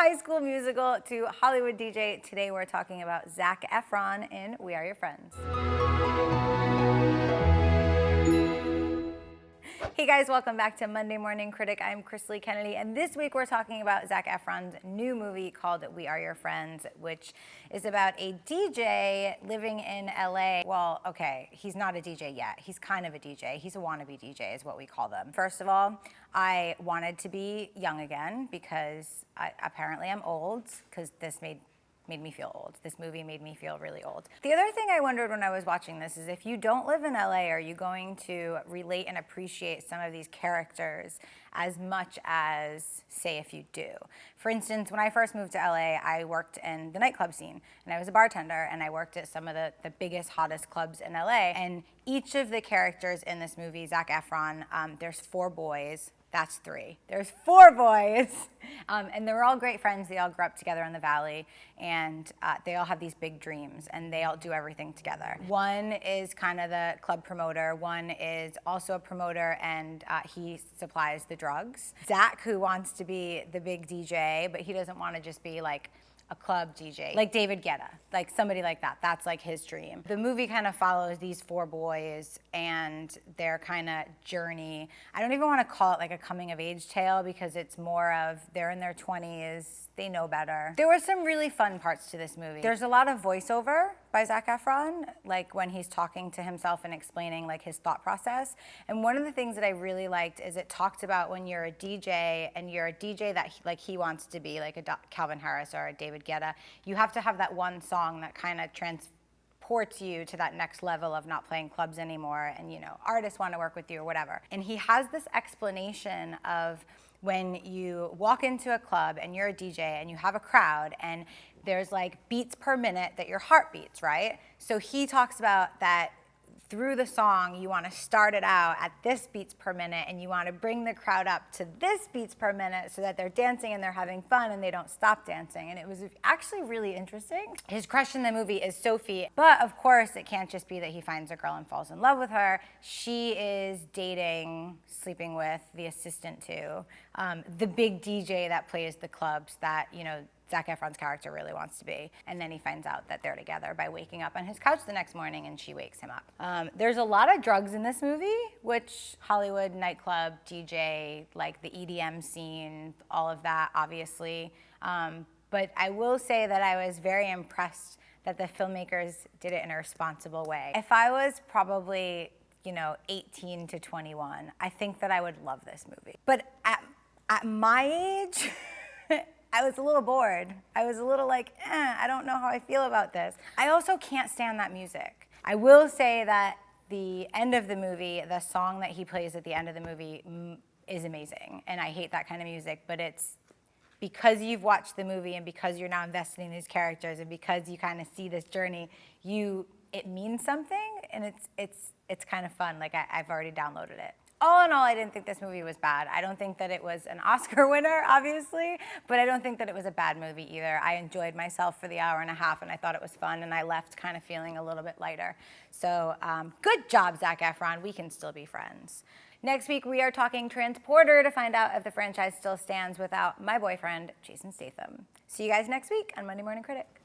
High School Musical to Hollywood DJ. Today we're talking about Zac Efron in We Are Your Friends. Hey guys, welcome back to Monday Morning Critic. I'm Krisily Kennedy, and this week we're talking about Zac Efron's new movie called We Are Your Friends, which is about a DJ living in LA. Well, okay, he's not a DJ yet. He's kind of a DJ. He's a wannabe DJ is what we call them. First of all, I wanted to be young again because apparently I'm old, because this made me feel old. This movie made me feel really old. The other thing I wondered when I was watching this is if you don't live in LA, are you going to relate and appreciate some of these characters as much as, say, if you do? For instance, when I first moved to LA, I worked in the nightclub scene, and I was a bartender, and I worked at some of the biggest, hottest clubs in LA, and each of the characters in this movie, Zac Efron, there's 4 boys. That's 3. There's 4 boys. And they're all great friends. They all grew up together in the Valley. And they all have these big dreams. And they all do everything together. One is kind of the club promoter. One is also a promoter. And he supplies the drugs. Zac, who wants to be the big DJ, but he doesn't want to just be like a club DJ, like David Guetta, like somebody like that. That's like his dream. The movie kind of follows these 4 boys and their kind of journey. I don't even want to call it like a coming of age tale because it's more of they're in their 20s, they know better. There were some really fun parts to this movie. There's a lot of voiceover by Zac Efron, like when he's talking to himself and explaining like his thought process. And one of the things that I really liked is it talked about when you're a DJ and you're a DJ that he wants to be, like a Calvin Harris or a David Guetta, you have to have that one song that kind of transports you to that next level of not playing clubs anymore, and artists want to work with you or whatever. And he has this explanation of when you walk into a club and you're a DJ and you have a crowd and there's like beats per minute that your heart beats, right? So he talks about that through the song, you want to start it out at this beats per minute and you want to bring the crowd up to this beats per minute so that they're dancing and they're having fun and they don't stop dancing. And it was actually really interesting. His crush in the movie is Sophie, but of course it can't just be that he finds a girl and falls in love with her. She is dating, sleeping with, the assistant to, the big DJ that plays the clubs that, Zac Efron's character really wants to be. And then he finds out that they're together by waking up on his couch the next morning and she wakes him up. There's a lot of drugs in this movie, which Hollywood, nightclub, DJ, like the EDM scene, all of that, obviously. But I will say that I was very impressed that the filmmakers did it in a responsible way. If I was probably, 18 to 21, I think that I would love this movie. But at my age, I was a little bored. I was a little like, I don't know how I feel about this. I also can't stand that music. I will say that the end of the movie, the song that he plays at the end of the movie is amazing. And I hate that kind of music, but it's because you've watched the movie and because you're now invested in these characters and because you kind of see this journey, it means something, and it's kind of fun. Like I've already downloaded it. All in all, I didn't think this movie was bad. I don't think that it was an Oscar winner, obviously, but I don't think that it was a bad movie either. I enjoyed myself for the hour and a half, and I thought it was fun, and I left kind of feeling a little bit lighter. So good job, Zac Efron. We can still be friends. Next week, we are talking Transporter to find out if the franchise still stands without my boyfriend, Jason Statham. See you guys next week on Monday Morning Critic.